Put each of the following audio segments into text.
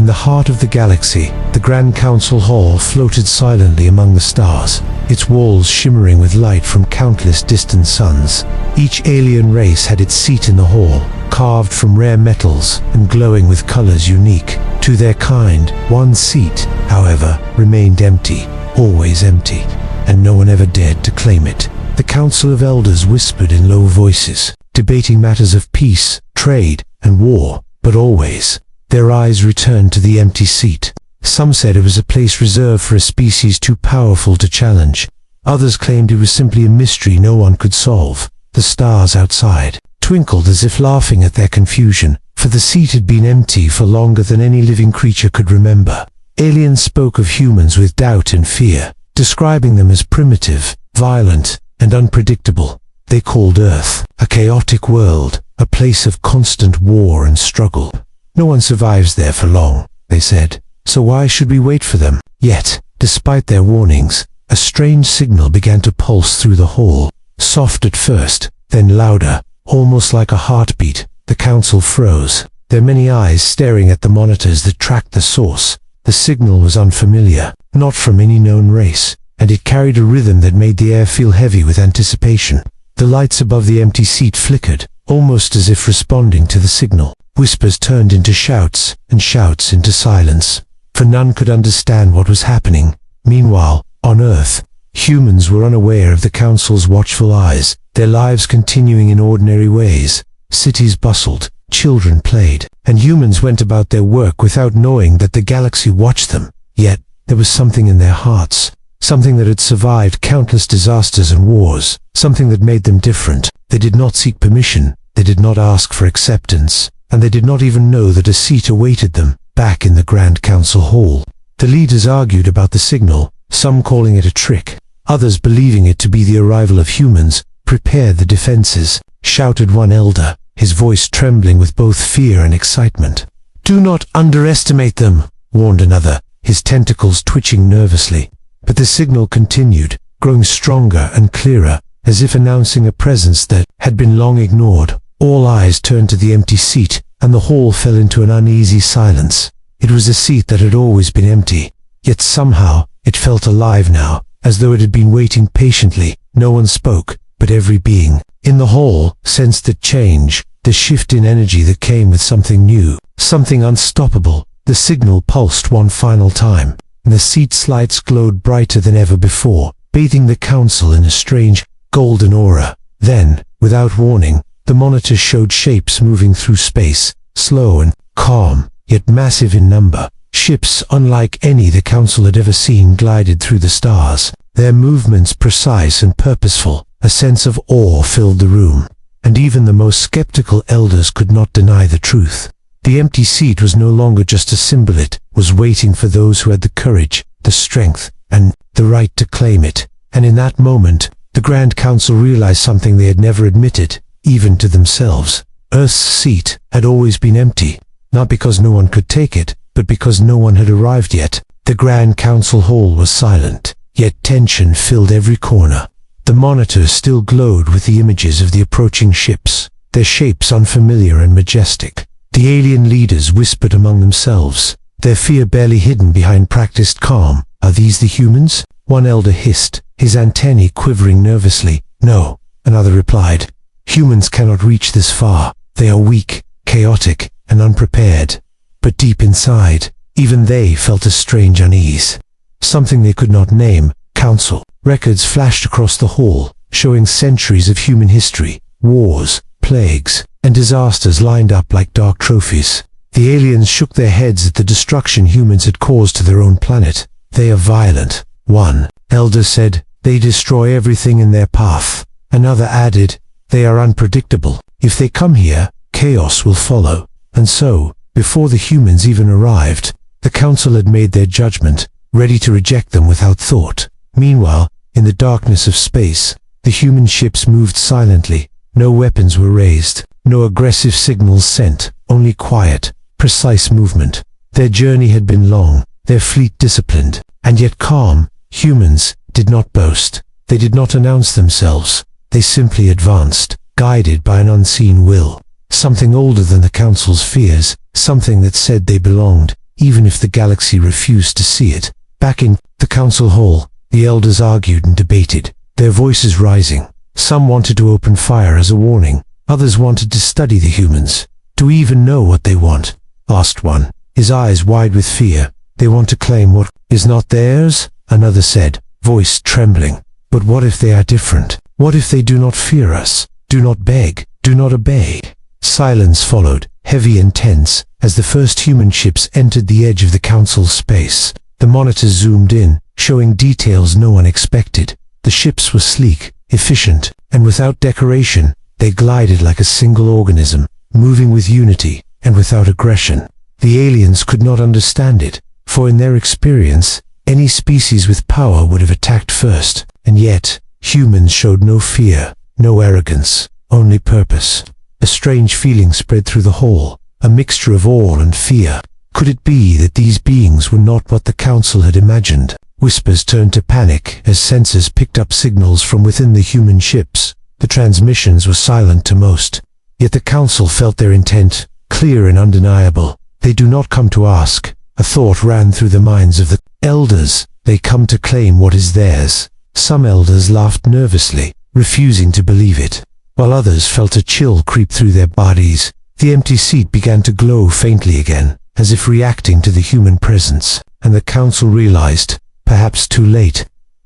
In the heart of the galaxy, the Grand Council Hall floated silently among the stars, its walls shimmering with light from countless distant suns. Each alien race had its seat in the hall, carved from rare metals and glowing with colors unique to their kind. One seat, however, remained empty, always empty, and no one ever dared to claim it. The Council of Elders whispered in low voices, debating matters of peace, trade, and war, but always their eyes returned to the empty seat. Some said it was a place reserved for a species too powerful to challenge. Others claimed it was simply a mystery no one could solve. The stars outside twinkled as if laughing at their confusion, for the seat had been empty for longer than any living creature could remember. Aliens spoke of humans with doubt and fear, describing them as primitive, violent, and unpredictable. They called Earth a chaotic world, a place of constant war and struggle. No one survives there for long, they said, so why should we wait for them? Yet, despite their warnings, a strange signal began to pulse through the hall, soft at first, then louder, almost like a heartbeat. The council froze, their many eyes staring at the monitors that tracked the source. The signal was unfamiliar, not from any known race, and it carried a rhythm that made the air feel heavy with anticipation. The lights above the empty seat flickered, almost as if responding to the signal. Whispers turned into shouts, and shouts into silence, for none could understand what was happening. Meanwhile, on Earth, humans were unaware of the Council's watchful eyes, their lives continuing in ordinary ways. Cities bustled, children played, and humans went about their work without knowing that the galaxy watched them. Yet, there was something in their hearts, something that had survived countless disasters and wars, something that made them different. They did not seek permission, they did not ask for acceptance, and they did not even know that a seat awaited them, back in the Grand Council Hall. The leaders argued about the signal, some calling it a trick, others believing it to be the arrival of humans. "Prepare the defenses," shouted one elder, his voice trembling with both fear and excitement. "Do not underestimate them," warned another, his tentacles twitching nervously. But the signal continued, growing stronger and clearer, as if announcing a presence that had been long ignored. All eyes turned to the empty seat, and the hall fell into an uneasy silence. It was a seat that had always been empty, yet somehow it felt alive now, as though it had been waiting patiently. No one spoke, but every being in the hall sensed the change, the shift in energy that came with something new, something unstoppable. The signal pulsed one final time, and the seat's lights glowed brighter than ever before, bathing the council in a strange, golden aura. Then, without warning, the monitor showed shapes moving through space, slow and calm, yet massive in number. Ships unlike any the council had ever seen glided through the stars, their movements precise and purposeful. A sense of awe filled the room, and even the most skeptical elders could not deny the truth. The empty seat was no longer just a symbol, it was waiting for those who had the courage, the strength, and the right to claim it. And in that moment, the Grand Council realized something they had never admitted, even to themselves. Earth's seat had always been empty, not because no one could take it, but because no one had arrived yet. The Grand Council Hall was silent, yet tension filled every corner. The monitors still glowed with the images of the approaching ships, their shapes unfamiliar and majestic. The alien leaders whispered among themselves, their fear barely hidden behind practiced calm. "Are these the humans?" One elder hissed, his antennae quivering nervously. "No," another replied. "Humans cannot reach this far. They are weak, chaotic, and unprepared." But deep inside, even they felt a strange unease, something they could not name. Council records flashed across the hall, showing centuries of human history, wars, plagues, and disasters lined up like dark trophies. The aliens shook their heads at the destruction humans had caused to their own planet. "They are violent," one elder said. "They destroy everything in their path." Another added, "They are unpredictable. If they come here, chaos will follow." And so, before the humans even arrived, the council had made their judgment, ready to reject them without thought. Meanwhile, in the darkness of space, the human ships moved silently. No weapons were raised, no aggressive signals sent, only quiet, precise movement. Their journey had been long, their fleet disciplined, and yet calm. Humans did not boast. They did not announce themselves. They simply advanced, guided by an unseen will, something older than the council's fears, something that said they belonged, even if the galaxy refused to see it. Back in the council hall, the elders argued and debated, their voices rising. Some wanted to open fire as a warning, others wanted to study the humans. "Do we even know what they want?" asked one, his eyes wide with fear. "They want to claim what is not theirs," another said, voice trembling. "But what if they are different? What if they do not fear us, do not beg, do not obey?" Silence followed, heavy and tense, as the first human ships entered the edge of the council's space. The monitors zoomed in, showing details no one expected. The ships were sleek, efficient, and without decoration. They glided like a single organism, moving with unity and without aggression. The aliens could not understand it, for in their experience, any species with power would have attacked first. And yet, humans showed no fear, no arrogance, only purpose. A strange feeling spread through the hall, a mixture of awe and fear. Could it be that these beings were not what the council had imagined? Whispers turned to panic as sensors picked up signals from within the human ships. The transmissions were silent to most, yet the council felt their intent, clear and undeniable. "They do not come to ask," a thought ran through the minds of the elders. "They come to claim what is theirs." Some elders laughed nervously, refusing to believe it, while others felt a chill creep through their bodies. The empty seat began to glow faintly again, as if reacting to the human presence, and the council realized, perhaps too late,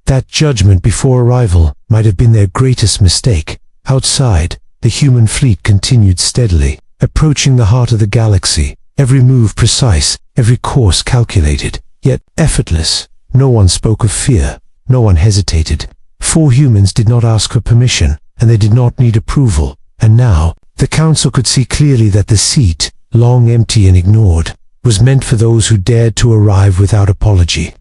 that judgment before arrival might have been their greatest mistake. Outside, the human fleet continued steadily, approaching the heart of the galaxy, every move precise, every course calculated, yet effortless. No one spoke of fear, no one hesitated. 4 humans did not ask for permission, and they did not need approval. And now, the council could see clearly that the seat, long empty and ignored, was meant for those who dared to arrive without apology.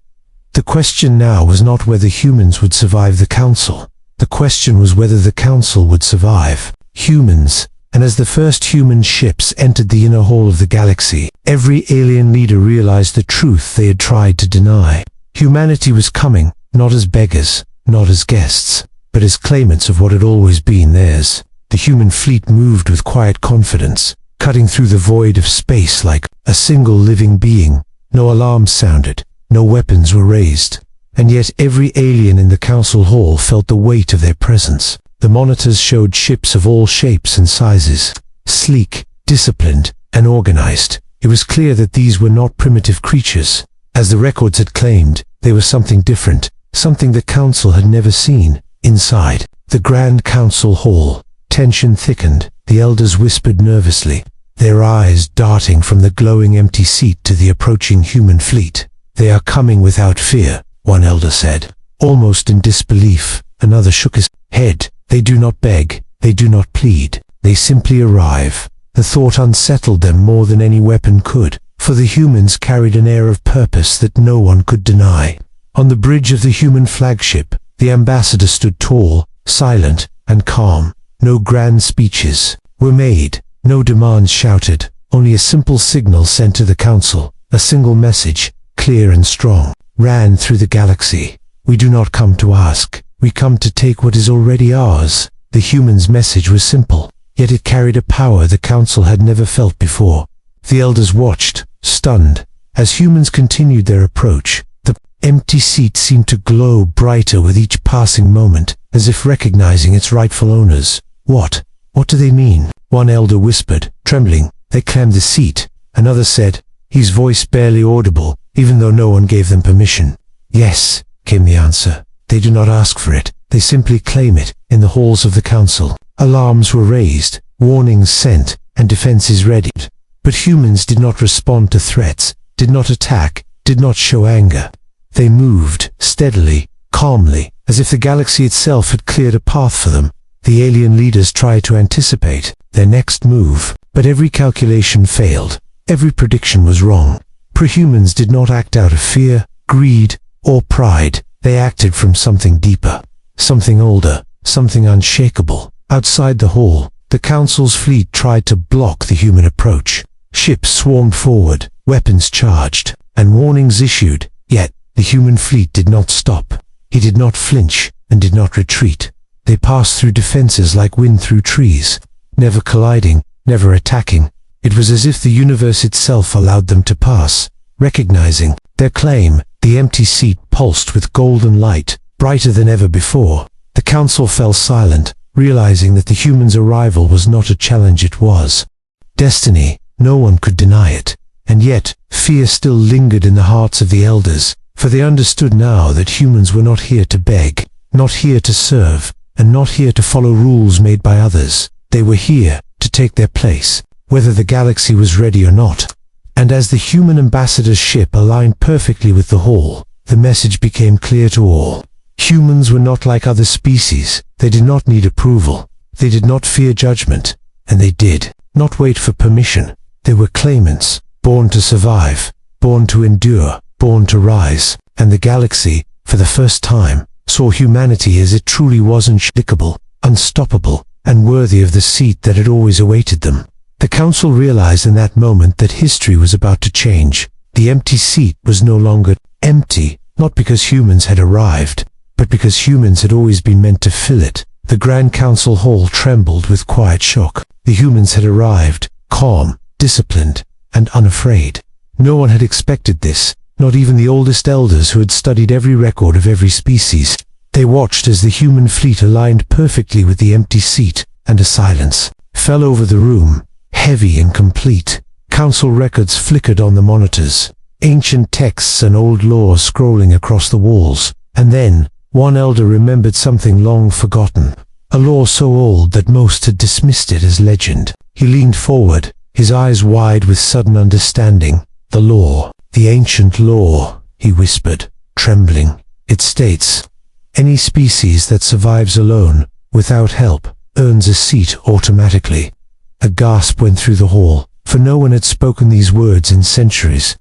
The question now was not whether humans would survive the council. The question was whether the council would survive humans. And as the first human ships entered the inner hall of the galaxy, every alien leader realized the truth they had tried to deny. Humanity was coming, not as beggars, not as guests, but as claimants of what had always been theirs. The human fleet moved with quiet confidence, cutting through the void of space like a single living being. No alarms sounded, no weapons were raised, and yet every alien in the council hall felt the weight of their presence. The monitors showed ships of all shapes and sizes, sleek, disciplined, and organized. It was clear that these were not primitive creatures. As the records had claimed, they were something different, something the council had never seen. Inside the Grand Council Hall, tension thickened. The elders whispered nervously, their eyes darting from the glowing empty seat to the approaching human fleet. "They are coming without fear," one elder said, almost in disbelief. Another shook his head. "They do not beg, they do not plead, they simply arrive." The thought unsettled them more than any weapon could, for the humans carried an air of purpose that no one could deny. On the bridge of the human flagship, the ambassador stood tall, silent, and calm. No grand speeches were made, no demands shouted, only a simple signal sent to the council. A single message, clear and strong, ran through the galaxy. "We do not come to ask, we come to take what is already ours." The human's message was simple, yet it carried a power the council had never felt before. The elders watched, stunned, as humans continued their approach. The empty seat seemed to glow brighter with each passing moment, as if recognizing its rightful owners. What do they mean?" One elder whispered, trembling. "They claimed the seat." Another said, his voice barely audible, even though no one gave them permission. "Yes," came the answer. "They do not ask for it, they simply claim it." In the halls of the council, alarms were raised, warnings sent, and defenses readied. But humans did not respond to threats, did not attack, did not show anger. They moved, steadily, calmly, as if the galaxy itself had cleared a path for them. The alien leaders tried to anticipate their next move, but every calculation failed. Every prediction was wrong. Prehumans did not act out of fear, greed, or pride. They acted from something deeper, something older, something unshakable. Outside the hall, the council's fleet tried to block the human approach. Ships swarmed forward, weapons charged, and warnings issued. Yet, the human fleet did not stop. He did not flinch and did not retreat. They passed through defenses like wind through trees, never colliding, never attacking. It was as if the universe itself allowed them to pass, recognizing their claim. The empty seat pulsed with golden light, brighter than ever before. The council fell silent, realizing that the humans' arrival was not a challenge, it was destiny. No one could deny it. And yet, fear still lingered in the hearts of the elders, for they understood now that humans were not here to beg, not here to serve, and not here to follow rules made by others. They were here to take their place, whether the galaxy was ready or not. And as the human ambassador's ship aligned perfectly with the hall, the message became clear to all. Humans were not like other species. They did not need approval. They did not fear judgment. And they did not wait for permission. They were claimants, born to survive, born to endure, born to rise. And the galaxy, for the first time, saw humanity as it truly was: unshakable, unstoppable, and worthy of the seat that had always awaited them. The council realized in that moment that history was about to change. The empty seat was no longer empty, not because humans had arrived, but because humans had always been meant to fill it. The Grand Council Hall trembled with quiet shock. The humans had arrived, calm, disciplined, and unafraid. No one had expected this, not even the oldest elders who had studied every record of every species. They watched as the human fleet aligned perfectly with the empty seat, and a silence fell over the room, heavy and complete. Council records flickered on the monitors, ancient texts and old laws scrolling across the walls. And then, one elder remembered something long forgotten, a law so old that most had dismissed it as legend. He leaned forward, his eyes wide with sudden understanding. The law, the ancient law, he whispered, trembling. It states, any species that survives alone, without help, earns a seat automatically. A gasp went through the hall, for no one had spoken these words in centuries.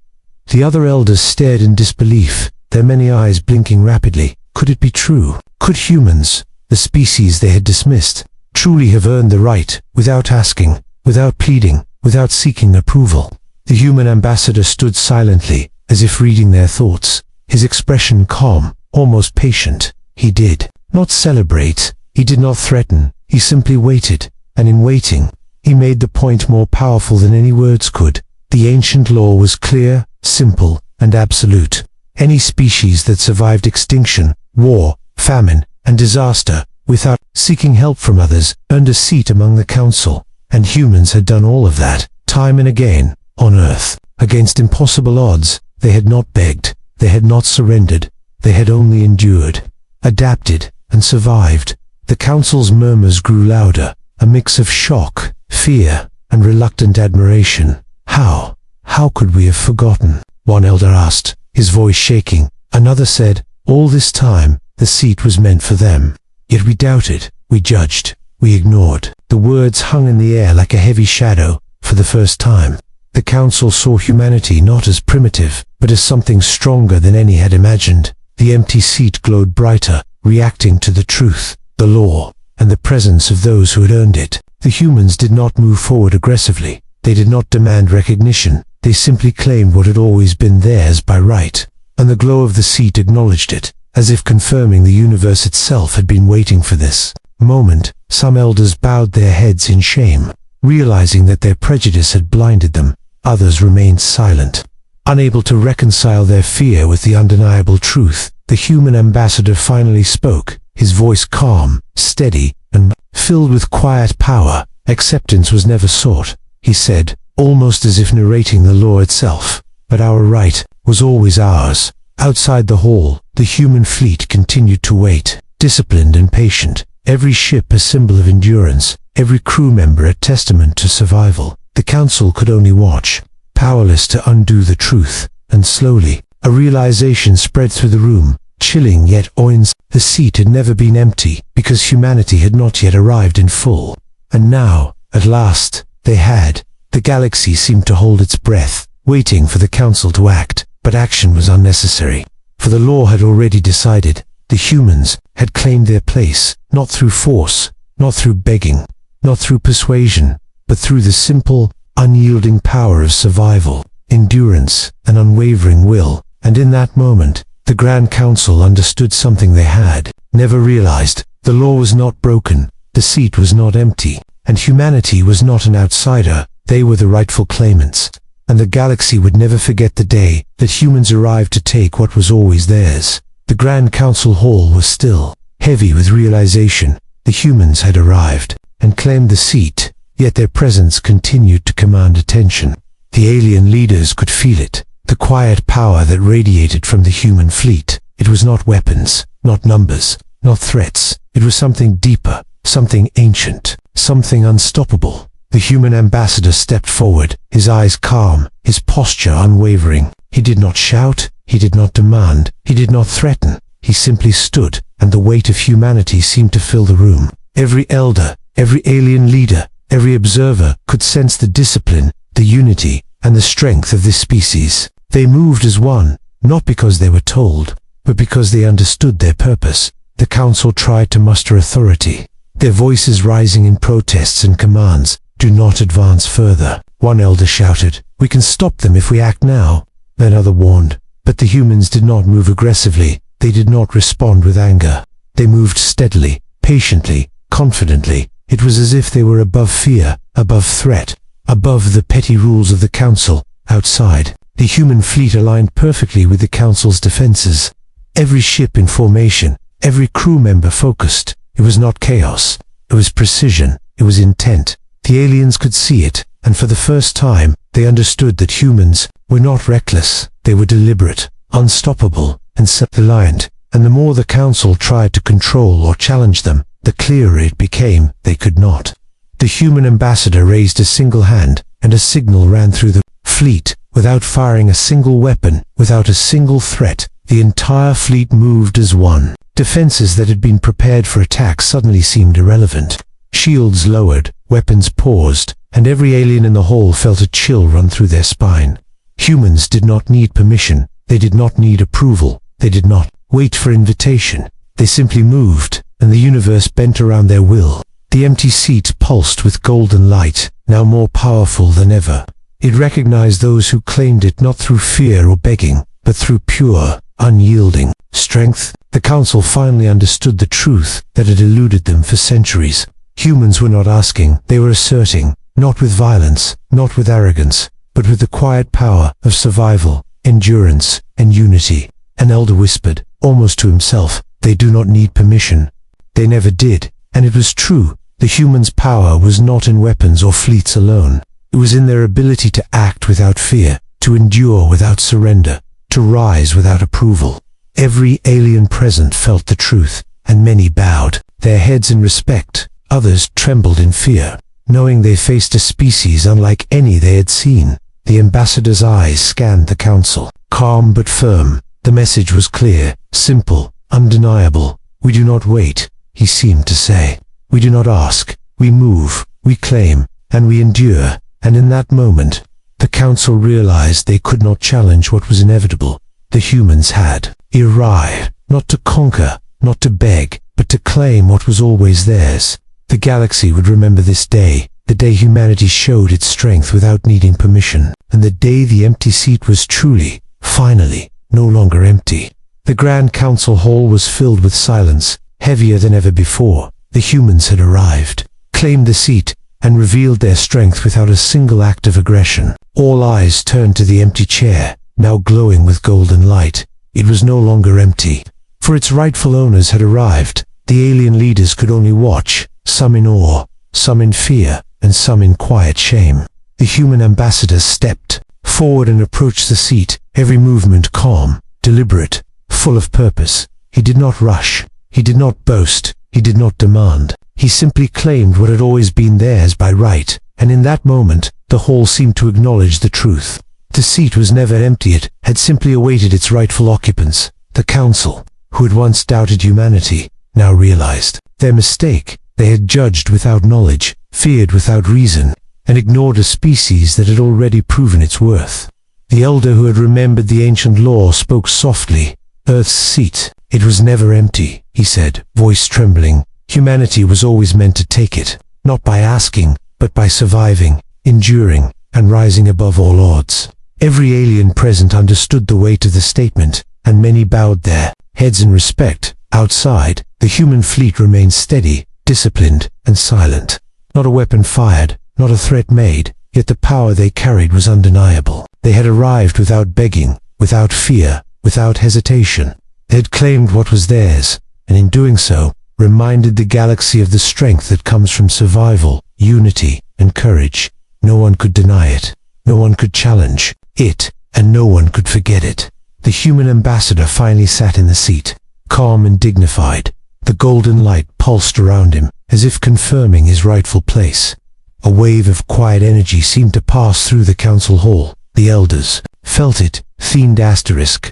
The other elders stared in disbelief, their many eyes blinking rapidly. Could it be true? Could humans, the species they had dismissed, truly have earned the right, without asking, without pleading, without seeking approval? The human ambassador stood silently, as if reading their thoughts, his expression calm, almost patient. He did not celebrate, he did not threaten, he simply waited, and in waiting, he made the point more powerful than any words could. The ancient law was clear, simple, and absolute. Any species that survived extinction, war, famine, and disaster, without seeking help from others, earned a seat among the council. And humans had done all of that, time and again, on Earth. Against impossible odds, they had not begged, they had not surrendered, they had only endured, adapted, and survived. The council's murmurs grew louder, a mix of shock, fear, and reluctant admiration. How could we have forgotten? One elder asked, his voice shaking. Another said, all this time, the seat was meant for them. Yet we doubted, we judged, we ignored. The words hung in the air like a heavy shadow. For the first time, the council saw humanity not as primitive, but as something stronger than any had imagined. The empty seat glowed brighter, reacting to the truth, the law, and the presence of those who had earned it. The humans did not move forward aggressively. They did not demand recognition. They simply claimed what had always been theirs by right. And the glow of the seat acknowledged it, as if confirming the universe itself had been waiting for this moment. Some elders bowed their heads in shame, realizing that their prejudice had blinded them. Others remained silent, unable to reconcile their fear with the undeniable truth. The human ambassador finally spoke, his voice calm, steady, and filled with quiet power. Acceptance was never sought, he said, almost as if narrating the law itself. But our right was always ours. Outside the hall, the human fleet continued to wait, disciplined and patient, every ship a symbol of endurance, every crew member a testament to survival. The council could only watch, powerless to undo the truth, and slowly, a realization spread through the room, chilling yet awe-inspiring. The seat had never been empty, because humanity had not yet arrived in full. And now, at last, they had. The galaxy seemed to hold its breath, waiting for the council to act, but action was unnecessary. For the law had already decided. The humans had claimed their place, not through force, not through begging, not through persuasion, but through the simple, unyielding power of survival, endurance, and unwavering will. And in that moment, the Grand Council understood something they had never realized. The law was not broken, the seat was not empty, and humanity was not an outsider. They were the rightful claimants. and the galaxy would never forget the day that humans arrived to take what was always theirs. The Grand Council Hall was still, heavy with realization. The humans had arrived and claimed the seat, yet their presence continued to command attention. The alien leaders could feel it, the quiet power that radiated from the human fleet. It was not weapons, not numbers, not threats. It was something deeper, something ancient, something unstoppable. The human ambassador stepped forward, his eyes calm, his posture unwavering. He did not shout, he did not demand, he did not threaten. He simply stood, and the weight of humanity seemed to fill the room. Every elder, every alien leader, every observer could sense the discipline, the unity, and the strength of this species. They moved as one, not because they were told, but because they understood their purpose. The council tried to muster authority, their voices rising in protests and commands. Do not advance further. One elder shouted, "We can stop them if we act now." Another warned, but the humans did not move aggressively. They did not respond with anger. They moved steadily, patiently, confidently. It was as if they were above fear, above threat, above the petty rules of the council. Outside, the human fleet aligned perfectly with the council's defenses. Every ship in formation, every crew member focused. It was not chaos. It was precision. It was intent. The aliens could see it, and for the first time, they understood that humans were not reckless. They were deliberate, unstoppable, and self-reliant, and the more the council tried to control or challenge them, the clearer it became they could not. The human ambassador raised a single hand, and a signal ran through the fleet. Without firing a single weapon, without a single threat, the entire fleet moved as one. Defenses that had been prepared for attack suddenly seemed irrelevant. Shields lowered, weapons paused, and every alien in the hall felt a chill run through their spine. Humans did not need permission. They did not need approval. They did not wait for invitation. They simply moved, and the universe bent around their will. The empty seat pulsed with golden light, now more powerful than ever. It recognized those who claimed it not through fear or begging, but through pure, unyielding strength. The council finally understood the truth that had eluded them for centuries. Humans were not asking, they were asserting, not with violence, not with arrogance, but with the quiet power of survival, endurance, and unity. An elder whispered, almost to himself, "They do not need permission." They never did, and it was true. The humans' power was not in weapons or fleets alone. It was in their ability to act without fear, to endure without surrender, to rise without approval. Every alien present felt the truth, and many bowed their heads in respect. Others trembled in fear, knowing they faced a species unlike any they had seen. The ambassador's eyes scanned the council, calm but firm. The message was clear, simple, undeniable. "We do not wait," he seemed to say. "We do not ask. We move, we claim, and we endure." And in that moment, the council realized they could not challenge what was inevitable. The humans had arrived, not to conquer, not to beg, but to claim what was always theirs. The galaxy would remember this day, the day humanity showed its strength without needing permission, and the day the empty seat was truly, finally, no longer empty. The Grand Council Hall was filled with silence, heavier than ever before. The humans had arrived, claimed the seat, and revealed their strength without a single act of aggression. All eyes turned to the empty chair, now glowing with golden light. It was no longer empty, for its rightful owners had arrived. The alien leaders could only watch, some in awe, some in fear, and some in quiet shame. The human ambassador stepped forward and approached the seat, every movement calm, deliberate, full of purpose. He did not rush, he did not boast, he did not demand. He simply claimed what had always been theirs by right, and in that moment, the hall seemed to acknowledge the truth. The seat was never empty, it had simply awaited its rightful occupants. The council, who had once doubted humanity, now realized their mistake. They had judged without knowledge, feared without reason, and ignored a species that had already proven its worth. The elder who had remembered the ancient law spoke softly. "Earth's seat, it was never empty," he said, voice trembling. "Humanity was always meant to take it, not by asking, but by surviving, enduring, and rising above all odds." Every alien present understood the weight of the statement, and many bowed their heads in respect. Outside, the human fleet remained steady, disciplined, and silent. Not a weapon fired, not a threat made, yet the power they carried was undeniable. They had arrived without begging, without fear, without hesitation. They had claimed what was theirs, and in doing so, reminded the galaxy of the strength that comes from survival, unity, and courage. No one could deny it. No one could challenge it, and no one could forget it. The human ambassador finally sat in the seat, calm and dignified. The golden light pulsed around him, as if confirming his rightful place. A wave of quiet energy seemed to pass through the council hall. The elders felt it, fiend asterisk,